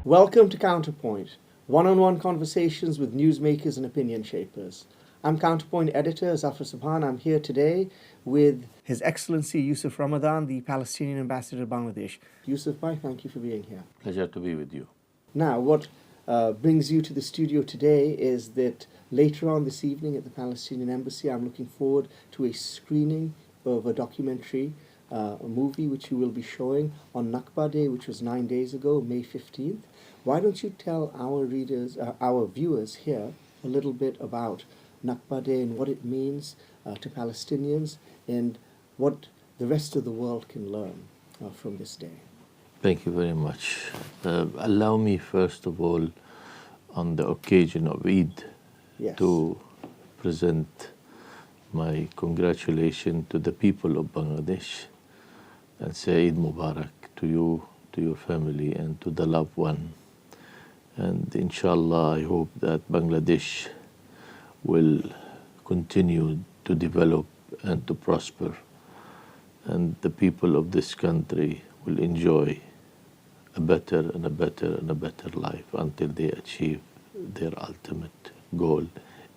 Welcome to Counterpoint, one-on-one conversations with newsmakers and opinion shapers. I'm Counterpoint editor Zafar Sobhan. I'm here today with His Excellency Yousef Ramadan, the Palestinian Ambassador to Bangladesh. Yousef Bhai, thank you for being here. Pleasure to be with you. Now, what brings you to the studio today is that later on this evening at the Palestinian Embassy, I'm looking forward to a screening of a documentary, a movie which you will be showing on Nakba Day, which was 9 days ago, May 15th. Why don't you tell our readers, our viewers here, a little bit about Nakba Day and what it means to Palestinians and what the rest of the world can learn from this day? Thank you very much. Allow me, first of all, on the occasion of Eid, Yes. to present my congratulations to the people of Bangladesh and say Eid Mubarak to you, to your family, and to the loved one. And inshallah, I hope that Bangladesh will continue to develop and to prosper, and the people of this country will enjoy a better and a better and a better life until they achieve their ultimate goal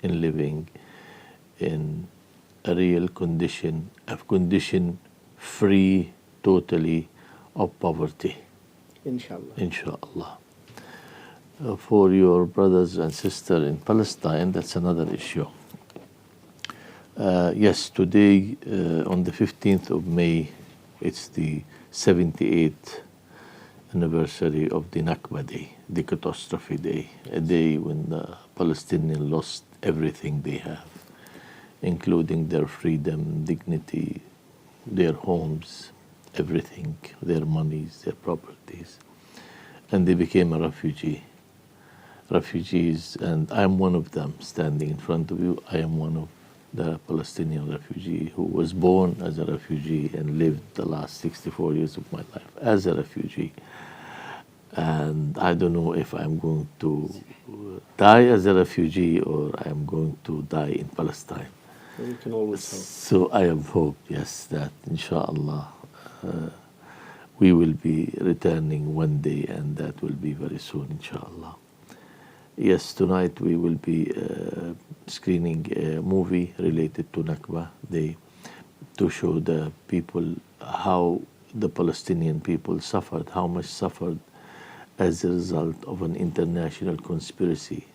in living in a real condition, a condition free totally of poverty. Inshallah. Inshallah. For your brothers and sisters in Palestine, that's another issue. Yes, today on the 15th of May, it's the 78th anniversary of the Nakba Day, the catastrophe day, a day when the Palestinians lost everything they have, including their freedom, dignity, their homes, everything, their monies, their properties, and they became a refugees, and I am one of them standing in front of you. I am one of the Palestinian refugee who was born as a refugee and lived the last 64 years of my life as a refugee. And I don't know if I'm going to die as a refugee or I am going to die in Palestine. Well, you can always hope. So I have hope, yes, that inshallah we will be returning one day, and that will be very soon, inshallah. Yes, tonight we will be screening a movie related to Nakba Day to show the people how the Palestinian people suffered, how much suffered as a result of an international conspiracy.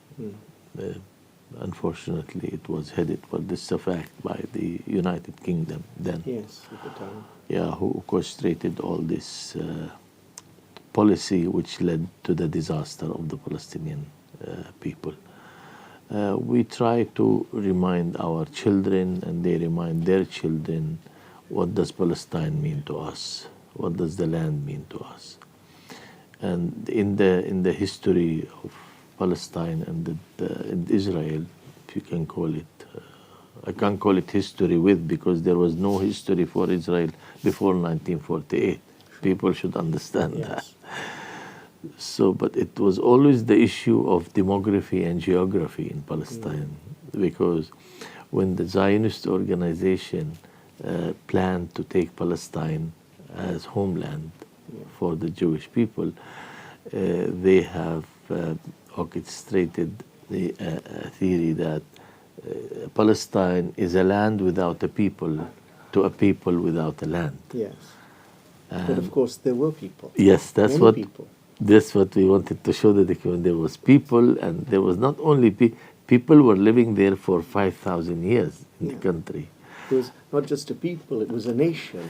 Unfortunately, it was headed, but this is a fact, by the United Kingdom then. Yes, at the time. Yeah, who orchestrated all this policy which led to the disaster of the Palestinian people. We try to remind our children, and they remind their children, what does Palestine mean to us? What does the land mean to us? And in the history of Palestine and Israel, if you can call it, I can't call it history because there was no history for Israel before 1948. People should understand that. So, but it was always the issue of demography and geography in Palestine, because when the Zionist organization planned to take Palestine as homeland for the Jewish people, they have orchestrated the theory that Palestine is a land without a people to a people without a land. Yes. But of course, there were people. Yes, Many people. That's what we wanted to show the document. There was people, and there was not only people were living there for 5,000 years in the country. It was not just a people, it was a nation.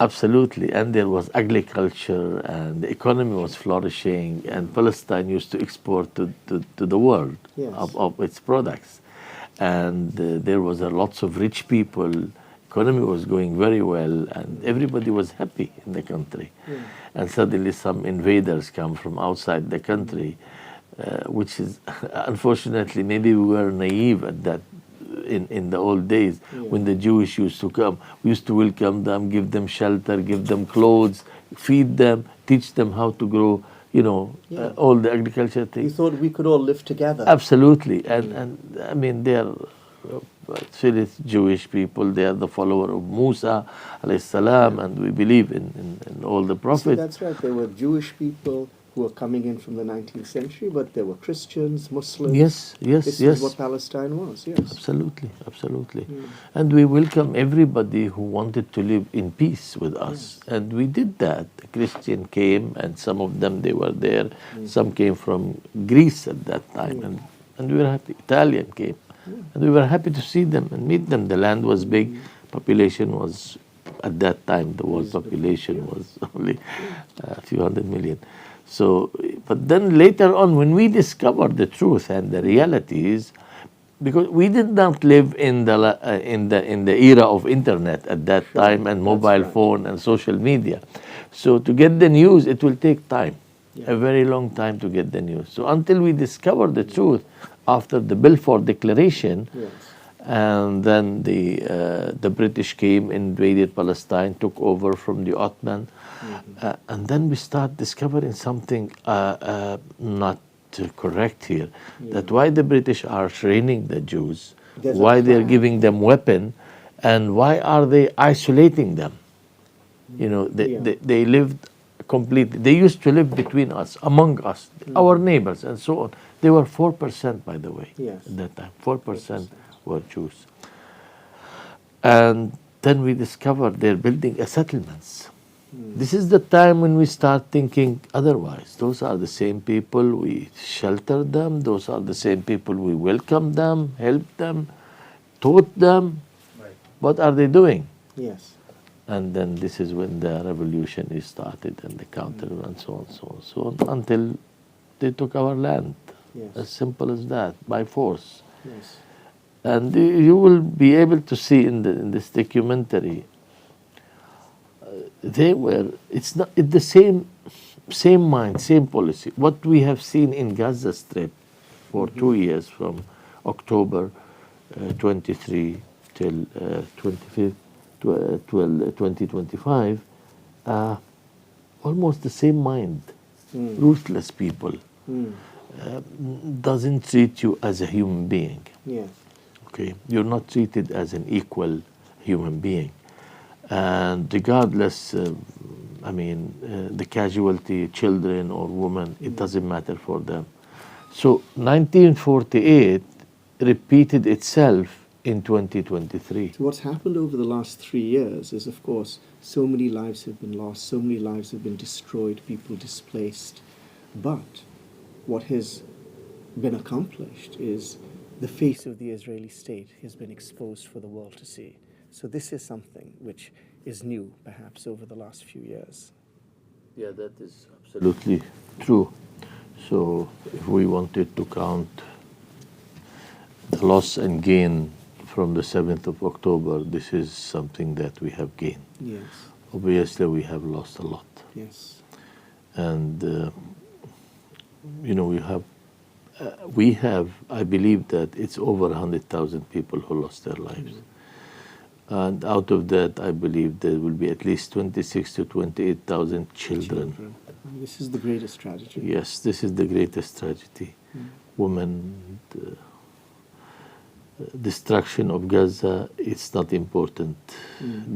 Absolutely, and there was agriculture, and the economy was flourishing, and Palestine used to export to the world of its products. And there was lots of rich people, economy was going very well, and everybody was happy in the country. And suddenly some invaders come from outside the country, which is, unfortunately, maybe we were naive at that in the old days when the Jewish used to come. We used to welcome them, give them shelter, give them clothes, feed them, teach them how to grow, all the agriculture things. You thought we could all live together. Absolutely. And I mean, they are actually Jewish people. They are the follower of Musa, alayhi salam, and we believe in all the prophets. See, that's right. They were Jewish people who were coming in from the 19th century, but there were Christians, Muslims. Yes, yes, This yes. is what Palestine was, yes. Absolutely, absolutely. Mm. And we welcome everybody who wanted to live in peace with us. Yes. And we did that. The Christian came, and some of them, they were there. Some came from Greece at that time, and we were happy. Italian came. And we were happy to see them and meet them. The land was big. Population was, at that time, the world population was only a few 100 million. So, but then later on, when we discovered the truth and the realities, because we did not live in the era of internet at that time, and mobile phone and social media. So to get the news, it will take time, a very long time to get the news. So until we discover the truth after the Balfour Declaration, and then the British came, invaded Palestine, took over from the Ottoman, and then we start discovering something not correct here. That why the British are training the Jews, why they're giving them weapon, and why are they isolating them? You know, they lived completely. They used to live between us, among us, our neighbors, and so on. They were 4%, by the way, at that time. 4% were Jews. And then we discovered they're building settlements. This is the time when we start thinking otherwise. Those are the same people, we shelter them. Those are the same people, we welcome them, help them, taught them. What are they doing? Yes. And then this is when the revolution is started, and the counter, and so on, so on, so on, until they took our land. As simple as that, by force. And you will be able to see in this documentary, it's the same mind, same policy. What we have seen in Gaza Strip for 2 years, from October 23 till 25th, 2025, almost the same mind, ruthless people, doesn't treat you as a human being. Okay, you're not treated as an equal human being. And regardless, the casualty, children or women, it doesn't matter for them. So 1948 repeated itself in 2023. So what's happened over the last 3 years is, of course, so many lives have been lost, so many lives have been destroyed, people displaced. But what has been accomplished is the face of the Israeli state has been exposed for the world to see. So this is something which is new, perhaps, over the last few years. Yeah, that is absolutely true. So if we wanted to count the loss and gain from the 7th of October, this is something that we have gained. Yes. Obviously, we have lost a lot. Yes. And, we have, I believe that it's over 100,000 people who lost their lives. And out of that, I believe there will be at least 26 to 28,000 children. This is the greatest tragedy. Yes, this is the greatest tragedy. Women, destruction of Gaza, it's not important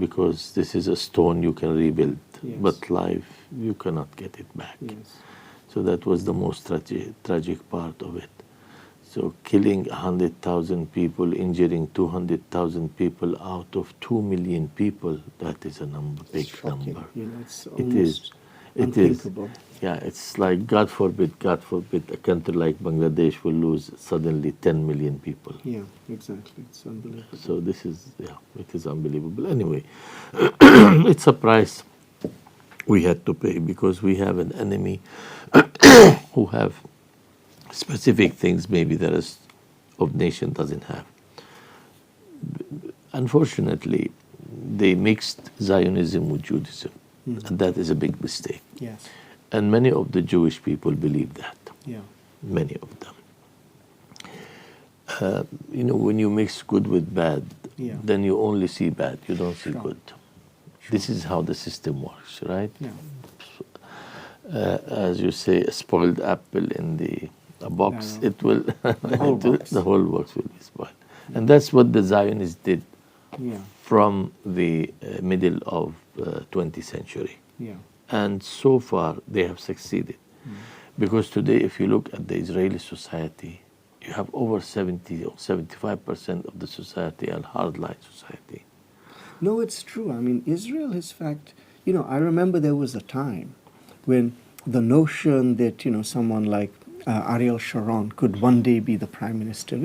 because this is a stone you can rebuild. But life, you cannot get it back. So that was the most tragic part of it. So killing 100,000 people, injuring 200,000 people out of 2 million people, that is a big number. It's almost unthinkable. Yeah, it's like, God forbid, a country like Bangladesh will lose suddenly 10 million people. Yeah, exactly. It's unbelievable. So this is, it is unbelievable. Anyway, it's a price we had to pay because we have an enemy who have specific things maybe the rest of nation doesn't have. Unfortunately, they mixed Zionism with Judaism, and that is a big mistake. Yes. And many of the Jewish people believe that. Yeah. Many of them. When you mix good with bad, then you only see bad, you don't see good. This is how the system works, right? Yeah. As you say, a spoiled apple in a box, it will the whole box will be spoiled. And that's what the Zionists did from the middle of 20th century. And so far they have succeeded. Because today, if you look at the Israeli society, you have over 70 or 75% of the society are hardline society. No, it's true. I mean, Israel is fact. I remember there was a time when the notion that someone like Ariel Sharon could one day be the prime minister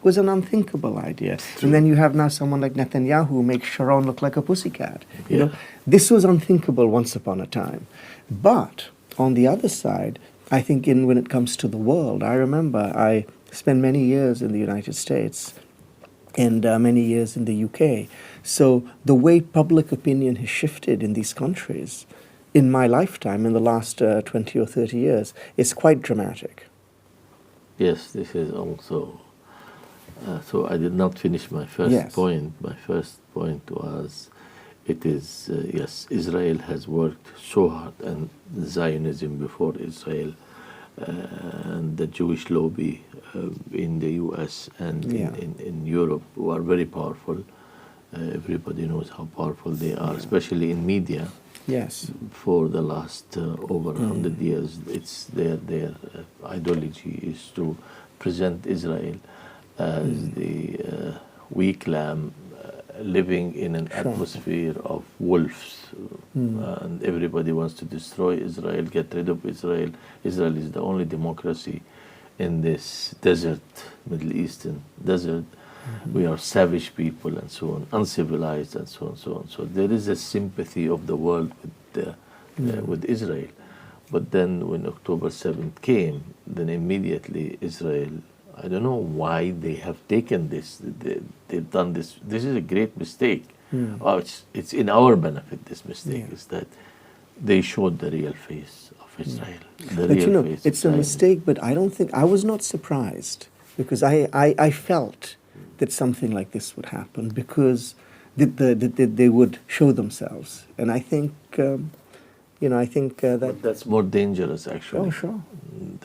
was an unthinkable idea. And then you have now someone like Netanyahu who makes Sharon look like a pussycat. This was unthinkable once upon a time. But on the other side, I think when it comes to the world, I remember I spent many years in the United States and many years in the UK. So the way public opinion has shifted in these countries in my lifetime, in the last 20 or 30 years, is quite dramatic. Yes, this is also. So I did not finish my first point. My first point was, it is, yes, Israel has worked so hard, and Zionism before Israel, and the Jewish lobby in the US and in Europe who are very powerful. Everybody knows how powerful they are, especially in media. Yes. For the last over 100 years, it's their ideology is to present Israel as the weak lamb living in an atmosphere of wolves, and everybody wants to destroy Israel, get rid of Israel. Israel is the only democracy in this desert, Middle Eastern desert. We are savage people and so on, uncivilized and so on, so on. So there is a sympathy of the world with Israel. But then when October 7th came, then immediately Israel, I don't know why they have taken this. They've done this. This is a great mistake. Oh, it's in our benefit, this mistake, is that they showed the real face of Israel. But it's a mistake, but I don't think, I was not surprised, because I felt that something like this would happen, because they would show themselves. And I think, that... But that's more dangerous, actually. Oh, sure.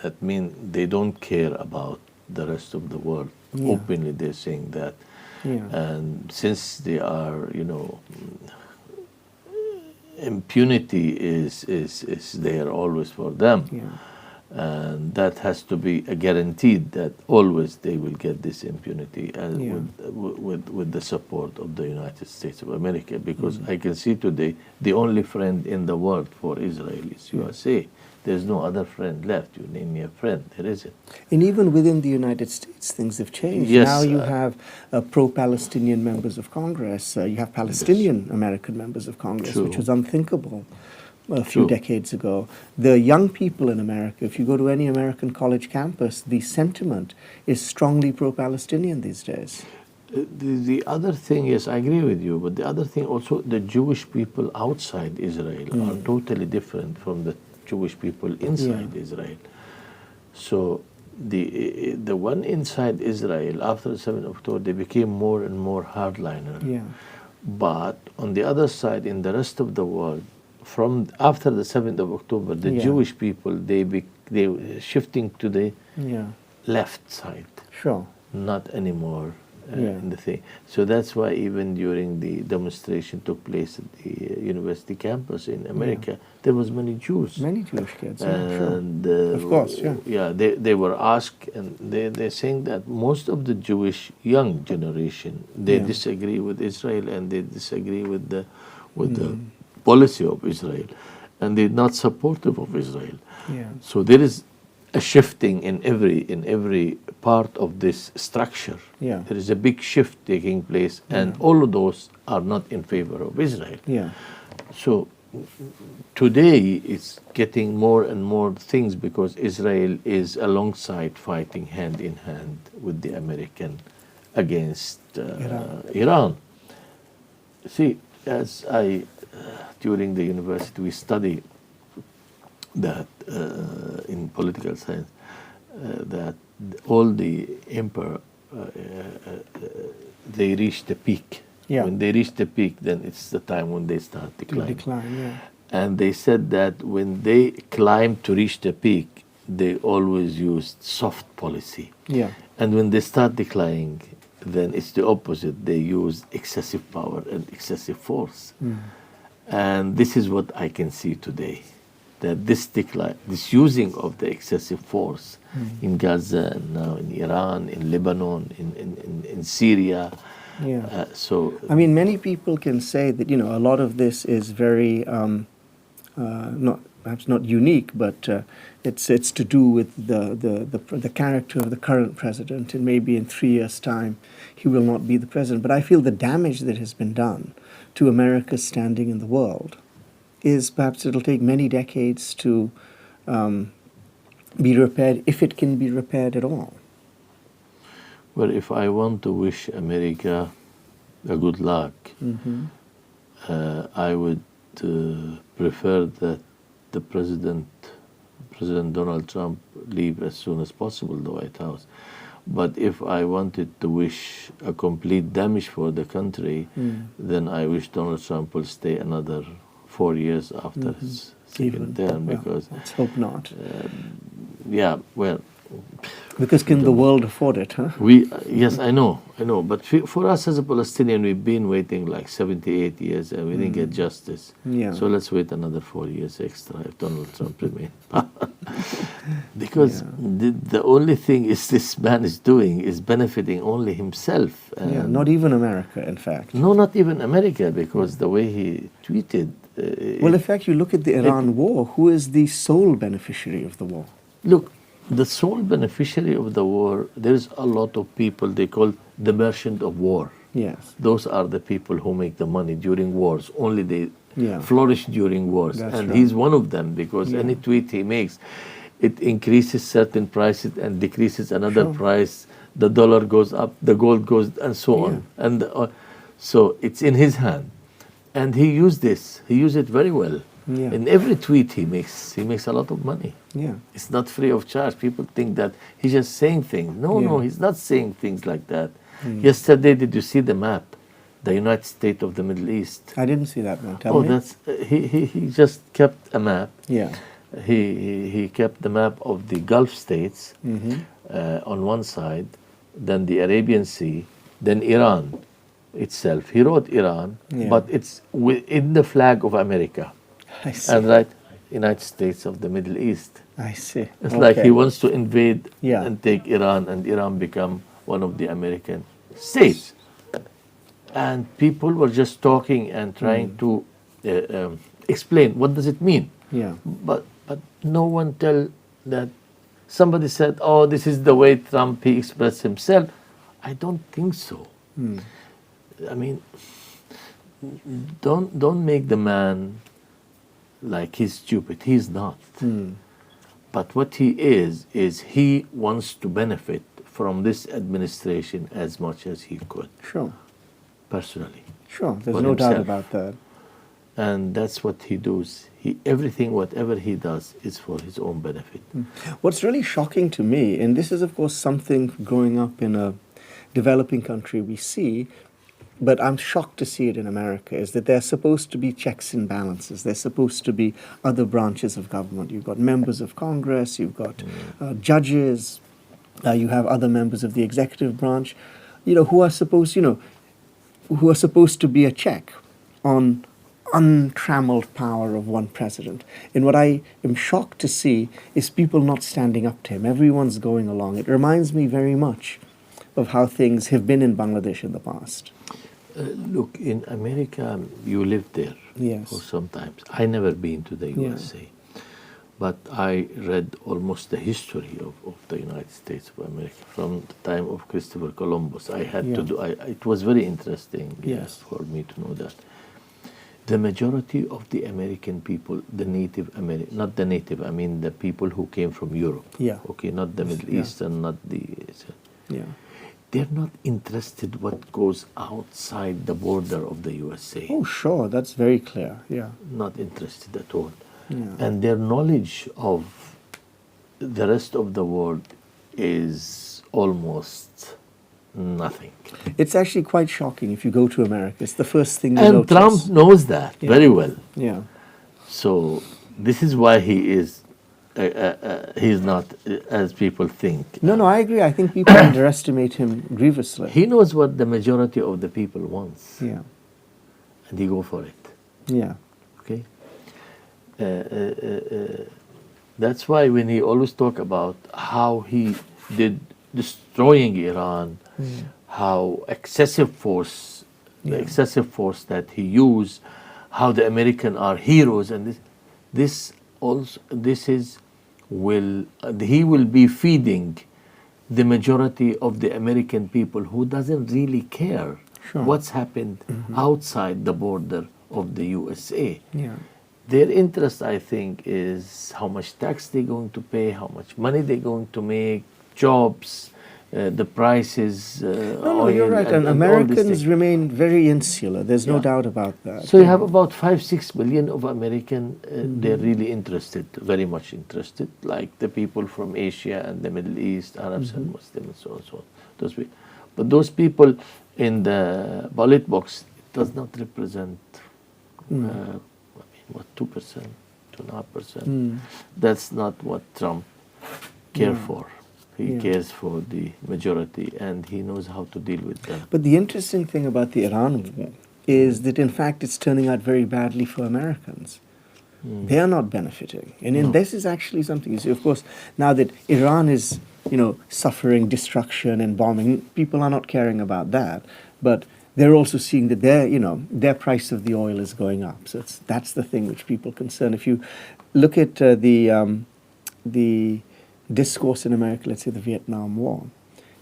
That means they don't care about the rest of the world. Openly they're saying that. And since they are, impunity is there always for them. And that has to be guaranteed that always they will get this impunity with the support of the United States of America. Because I can see today the only friend in the world for Israel is USA. There's no other friend left. You name me a friend, there isn't. And even within the United States, things have changed. Yes, now you have pro-Palestinian members of Congress. You have Palestinian American members of Congress, which was unthinkable a few decades ago. The young people in America, if you go to any American college campus, the sentiment is strongly pro-Palestinian these days. The other thing, yes, I agree with you, but the other thing also, the Jewish people outside Israel are totally different from the Jewish people inside Israel. So the one inside Israel, after the 7th of October, they became more and more hardliner. But on the other side, in the rest of the world, from after the 7th of October, the Jewish people, they were shifting to the left side. Sure. Not anymore in the thing. So that's why even during the demonstration took place at the university campus in America, there was many Jews. Many Jewish kids, and of course, they were asked, and they're saying that most of the Jewish young generation, they disagree with Israel, and they disagree with the policy of Israel, and they're not supportive of Israel. So there is a shifting in every part of this structure. There is a big shift taking place, and all of those are not in favor of Israel. So today it's getting more and more things, because Israel is alongside fighting hand in hand with the American against Iran. See, as during the university we study that in political science, that all the empire, they reach the peak. When they reach the peak, then it's the time when they start declining. And they said that when they climb to reach the peak, they always used soft policy. And when they start declining, then it's the opposite. They use excessive power and excessive force. And this is what I can see today. that this using of the excessive force in Gaza and now in Iran, in Lebanon, in Syria. Yeah. So I mean, many people can say that, you know, a lot of this is very, not perhaps not unique, but it's to do with the character of the current president, and maybe in 3 years' time he will not be the president. But I feel the damage that has been done to America's standing in the world is perhaps it'll take many decades to be repaired, if it can be repaired at all. well, if I want to wish America a good luck, I would prefer that the President Donald Trump leave as soon as possible the White House. But if I wanted to wish a complete damage for the country, then I wish Donald Trump will stay another 4 years after his second term, well, because let's hope not. yeah, well, Because can the world afford it, huh? yes, I know, but for us as a Palestinian, we've been waiting like 78 years and we didn't get justice. Yeah. So let's wait another 4 years extra if Donald Trump remains. Because the only thing this man is doing is benefiting only himself. Yeah, not even America, in fact. No, not even America, because the way he tweeted. Well, in fact, you look at the Iran war, who is the sole beneficiary of the war? Look, the sole beneficiary of the war, there's a lot of people they call the merchant of war. Yes. Those are the people who make the money during wars. Only they Yeah. flourish during wars. That's and right. he's one of them, because any tweet he makes, it increases certain prices and decreases another price. The dollar goes up, the gold goes, and so on. And so it's in his hand. And he used this. He used it very well. Yeah. In every tweet he makes a lot of money. Yeah. It's not free of charge. People think that he's just saying things. No, he's not saying things like that. Yesterday, did you see the map? The United States of the Middle East. I didn't see that one. Tell me. That's he just kept a map. Yeah. He kept the map of the Gulf states on one side, then the Arabian Sea, then Iran itself. He wrote Iran, but it's in the flag of America. I see. And right, United States of the Middle East. I see. It's like he wants to invade Yeah. and take Iran, and Iran become one of the American states. And people were just talking and trying to explain what does it mean. Yeah. But no one tell that. Somebody said, "Oh, this is the way Trump he expressed himself." I don't think so. I mean, don't make the man like he's stupid. He's not. But what he is he wants to benefit from this administration as much as he could, Sure. personally. Sure. There's For no doubt himself. about that. And that's what he does. Whatever he does is for his own benefit. What's really shocking to me, and this is of course something growing up in a developing country we see, but I'm shocked to see it in America, is that there's supposed to be checks and balances. There's supposed to be other branches of government. You've got members of Congress, you've got judges, you have other members of the executive branch, who are supposed to be a check on untrammeled power of one president. And what I am shocked to see is people not standing up to him. Everyone's going along. It reminds me very much of how things have been in Bangladesh in the past. Look, in America, you lived there Yes. for some times. I never been to the USA, but I read almost the history of the United States of America from the time of Christopher Columbus. I had to do. It was very interesting for me to know that. The majority of the American people, not the native, I mean the people who came from Europe. Yeah. Okay, not the Middle Eastern, not the. Yeah. They're not interested what goes outside the border of the USA. Oh, sure. That's very clear. Yeah. Not interested at all. Yeah. And their knowledge of the rest of the world is almost nothing. It's actually quite shocking if you go to America. It's the first thing you And notice. Trump knows that very well. Yeah. So this is why he is. He's not as people think. No, I agree. I think people underestimate him grievously. He knows what the majority of the people wants, Yeah. and he go for it. Yeah. Okay. That's why when he always talk about how he did destroying Iran, how excessive force, the excessive force that he used, how the American are heroes, and he will be feeding the majority of the American people who doesn't really care what's happened outside the border of the USA. Yeah. Their interest, I think, is how much tax they're going to pay, how much money they're going to make, jobs, the prices, No, oil, you're right. And all these Americans things. remain very insular. There's no Yeah. doubt about that. So you have about 5-6 million of American. They're really interested, very much interested, like the people from Asia and the Middle East, Arabs and Muslims, and so on, so on. But those people in the ballot box does not represent. What 2%, 2.5%? That's not what Trump cares for. He cares for the majority, and he knows how to deal with them. But the interesting thing about the Iran war is that, in fact, it's turning out very badly for Americans. They are not benefiting. And this is actually something, you see, of course, now that Iran is, suffering destruction and bombing, people are not caring about that. But they're also seeing that their price of the oil is going up. So that's the thing which people concern. If you look at the discourse in America, let's say the Vietnam War,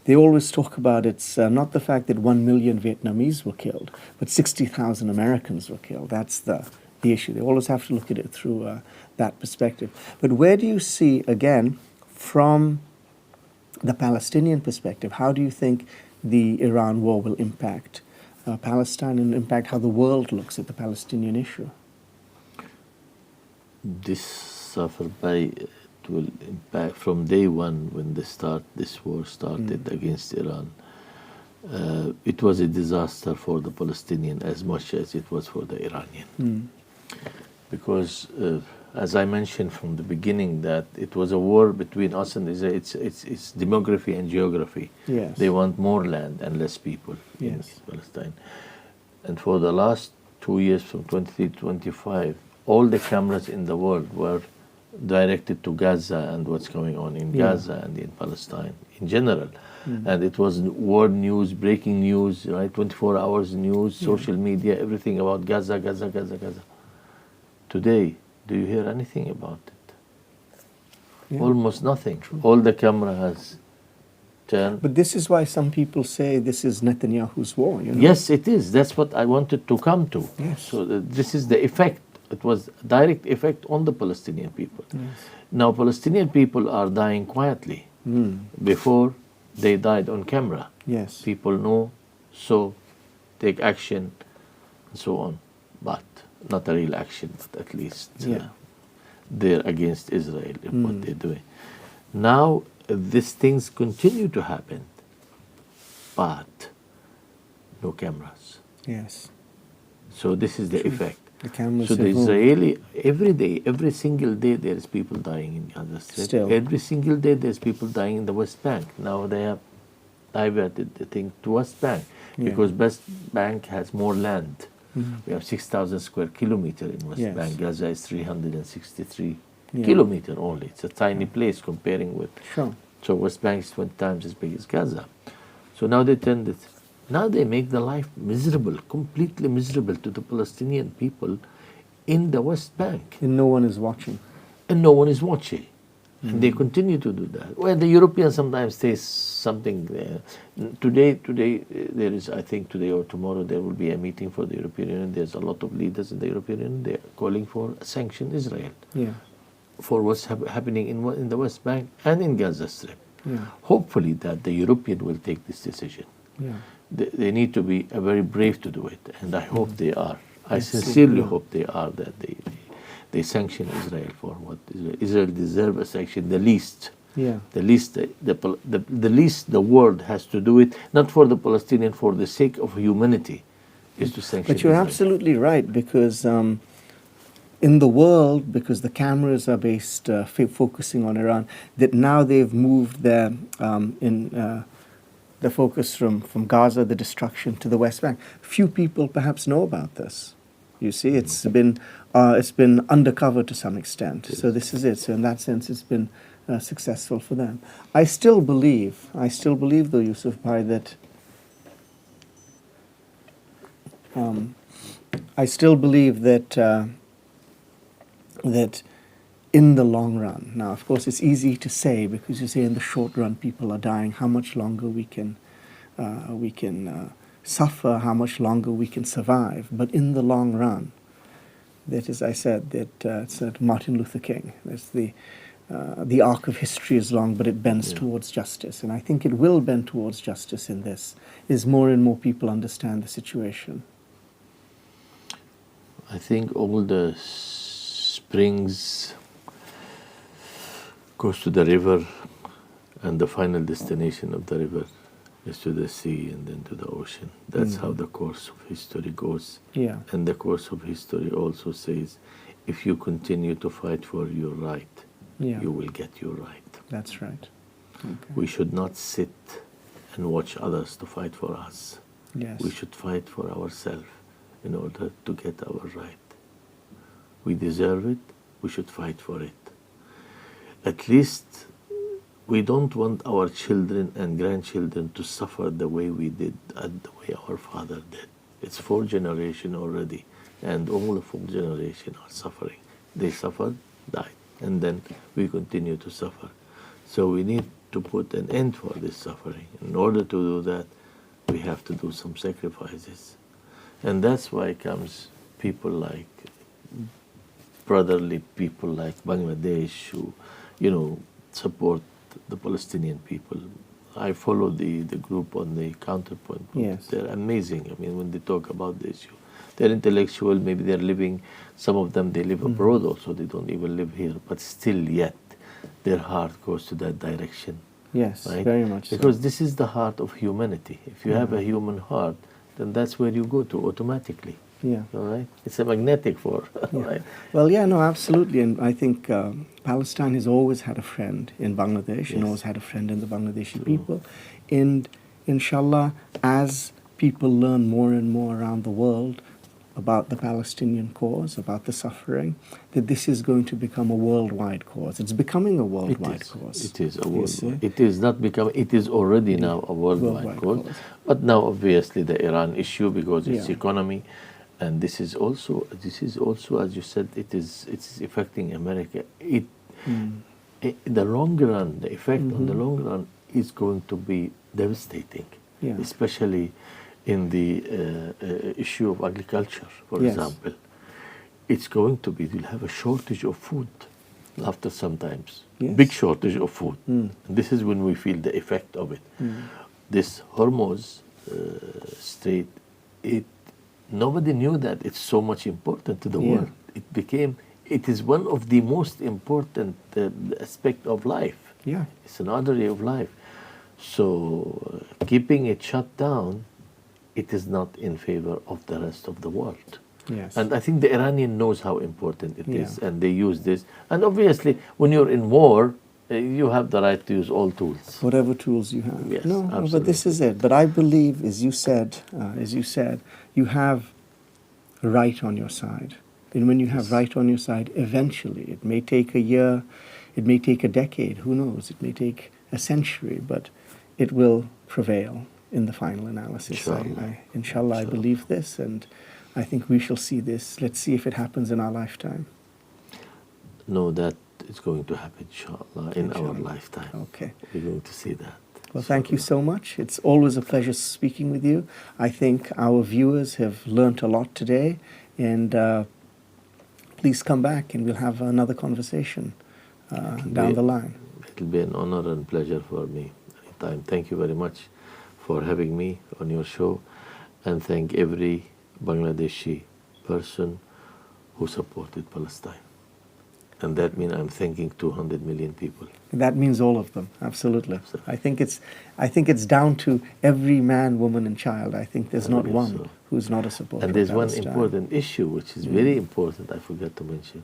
they always talk about it's not the fact that 1 million Vietnamese were killed, but 60,000 Americans were killed. That's the issue. They always have to look at it through that perspective. But where do you see, again, from the Palestinian perspective, how do you think the Iran war will impact Palestine and impact how the world looks at the Palestinian issue? This Zafar Bhai, it will impact from day one when this war started against Iran. It was a disaster for the Palestinian as much as it was for the Iranian. Because as I mentioned from the beginning, that it was a war between us and Israel. It's demography and geography. Yes. They want more land and less people in Palestine. And for the last 2 years, from 23 to 25, all the cameras in the world were directed to Gaza and what's going on in Gaza and in Palestine in general. And it was world news, breaking news, right? 24 hours news, social media, everything about Gaza, Gaza, Gaza, Gaza. Today, do you hear anything about it? Almost nothing. True. All the camera has turned. But this is why some people say this is Netanyahu's war. Yes, it is. That's what I wanted to come to. Yes. So this is the effect. It was a direct effect on the Palestinian people. Yes. Now, Palestinian people are dying quietly. Before, they died on camera. Yes. People know, so take action, and so on. But not a real action, but at least they're against Israel in what they're doing. Now, these things continue to happen, but no cameras. Yes. So this is the effect. The cameras So the have moved. Israeli, every day, every single day, there is people dying in Gaza Strip. Still. Every single day, there's people dying in the West Bank. Now they have diverted the thing to West Bank because West Bank has more land. We have 6,000 square kilometer in West Bank. Gaza is 363 kilometer only. It's a tiny place comparing with. Sure. So West Bank is 20 times as big as Gaza. So now they turned it. Now they make the life miserable, completely miserable to the Palestinian people in the West Bank. And no one is watching. And no one is watching. And they continue to do that. Well, the Europeans sometimes say something. Today, there is, I think today or tomorrow, there will be a meeting for the European Union. There's a lot of leaders in the European Union. They're calling for sanction Israel for what's happening in the West Bank and in Gaza Strip. Hopefully that the European will take this decision. They need to be very brave to do it, and I hope they are. I sincerely hope they are, that they sanction Israel for what Israel deserves a sanction. The least the least the world has to do it, not for the Palestinian, for the sake of humanity, is to sanction But you're Israel. absolutely right, because in the world, because the cameras are based focusing on Iran, that now they've moved their the focus from Gaza, the destruction, to the West Bank. Few people perhaps know about this. You see, it's been undercover to some extent. Yes. So this is it. So in that sense, it's been successful for them. I still believe though, Yousef Bhai, that I still believe that that in the long run. Now, of course, it's easy to say because you say in the short run people are dying. How much longer we can suffer? How much longer we can survive? But in the long run, that, as I said, it's Martin Luther King. That's the arc of history is long, but it bends towards justice, and I think it will bend towards justice in this. As more and more people understand the situation. I think all the springs goes to the river, and the final destination of the river is to the sea and then to the ocean. That's how the course of history goes. Yeah. And the course of history also says, if you continue to fight for your right, you will get your right. That's right. Okay. We should not sit and watch others to fight for us. Yes. We should fight for ourselves in order to get our right. We deserve it. We should fight for it. At least we don't want our children and grandchildren to suffer the way we did and the way our father did. It's 4 generations already, and all the 4 generations are suffering. They suffered, died, and then we continue to suffer. So we need to put an end for this suffering. In order to do that, we have to do some sacrifices. And that's why comes people like brotherly people like Bangladesh who, support the Palestinian people. I follow the group on the Counterpoint. Yes. They're amazing. I mean, when they talk about the issue, they're intellectual. Maybe they're living, some of them, they live abroad also. They don't even live here. But still yet, their heart goes to that direction. Yes, right? very much so. Because this is the heart of humanity. If you have a human heart, then that's where you go to automatically. Yeah. All right? It's a magnetic force, right? Well, yeah, no, absolutely. And I think Palestine has always had a friend in Bangladesh and always had a friend in the Bangladeshi people. And inshallah, as people learn more and more around the world about the Palestinian cause, about the suffering, that this is going to become a worldwide cause. It's becoming a worldwide cause. It is a worldwide. It is not becoming. It is already now a worldwide cause. But now, obviously, the Iran issue because its economy, and this is also, as you said, it's affecting America. The long run, the effect on the long run is going to be devastating, especially in the issue of agriculture, for example. It's going to be, we'll have a shortage of food after sometimes, big shortage of food. And this is when we feel the effect of it. This Hormuz Strait, nobody knew that it's so much important to the world. It is one of the most important aspect of life. Yeah. It's an artery of life. So keeping it shut down, it is not in favor of the rest of the world. Yes. And I think the Iranian knows how important it is, and they use this. And obviously, when you're in war, you have the right to use all tools. Whatever tools you have. Yes, no, absolutely. but this is it. But I believe, as you said, you have right on your side. And when you have right on your side, eventually, it may take a year, it may take a decade, who knows, it may take a century, but it will prevail in the final analysis. Inshallah, I believe this, and I think we shall see this. Let's see if it happens in our lifetime. No, that is going to happen, inshallah, in our lifetime. Okay. We're going to see that. Well, thank you so much. It's always a pleasure speaking with you. I think our viewers have learnt a lot today, and please come back and we'll have another conversation down the line. It'll be an honor and pleasure for me anytime. Thank you very much for having me on your show, and thank every Bangladeshi person who supported Palestine. And that means I'm thanking 200 million people. That means all of them, absolutely. I think it's down to every man, woman, and child. I think there's not one who's not a supporter. And there's of one Palestine. important issue which is very important. I forgot to mention.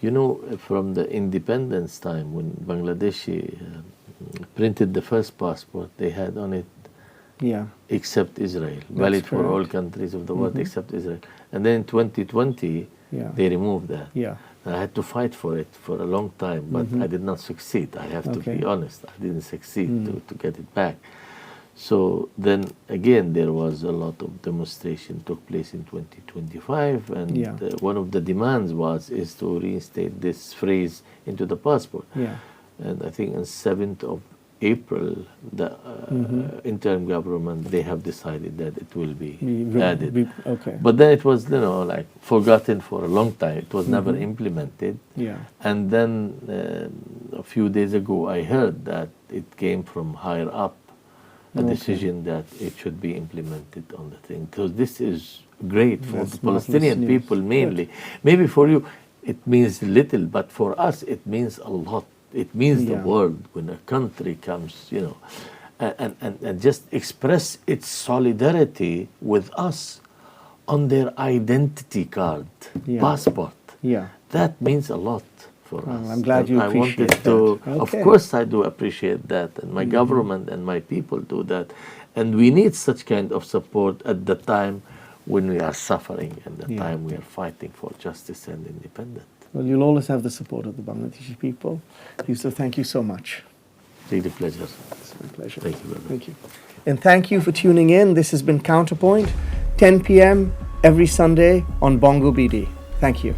You know, from the independence time when Bangladeshi printed the first passport, they had on it Yeah. except Israel. Valid for all countries of the world except Israel. And then in 2020, they removed that. Yeah. And I had to fight for it for a long time, but I did not succeed. I have to be honest. I didn't succeed to get it back. So then again, there was a lot of demonstration took place in 2025, and one of the demands is to reinstate this phrase into the passport. Yeah. And I think on 7th of April, the interim government, they have decided that it will be added. But then it was, like forgotten for a long time. It was never implemented. Yeah. And then a few days ago, I heard that it came from higher up, a decision that it should be implemented on the thing. So this is great for the Palestinian people mainly. Good. Maybe for you, it means little, but for us, it means a lot. It means the world when a country comes, and just express its solidarity with us on their identity card, passport. Yeah. That means a lot for us. I'm glad you appreciate that. Of course, I do appreciate that, and my government and my people do that. And we need such kind of support at the time when we are suffering and the time we are fighting for justice and independence. Well, you'll always have the support of the Bangladeshi people. Yousef, thank you so much. Really pleasure. It's my pleasure. Thank you, brother. Thank you. And thank you for tuning in. This has been Counterpoint, 10 p.m. every Sunday on Bongo BD. Thank you.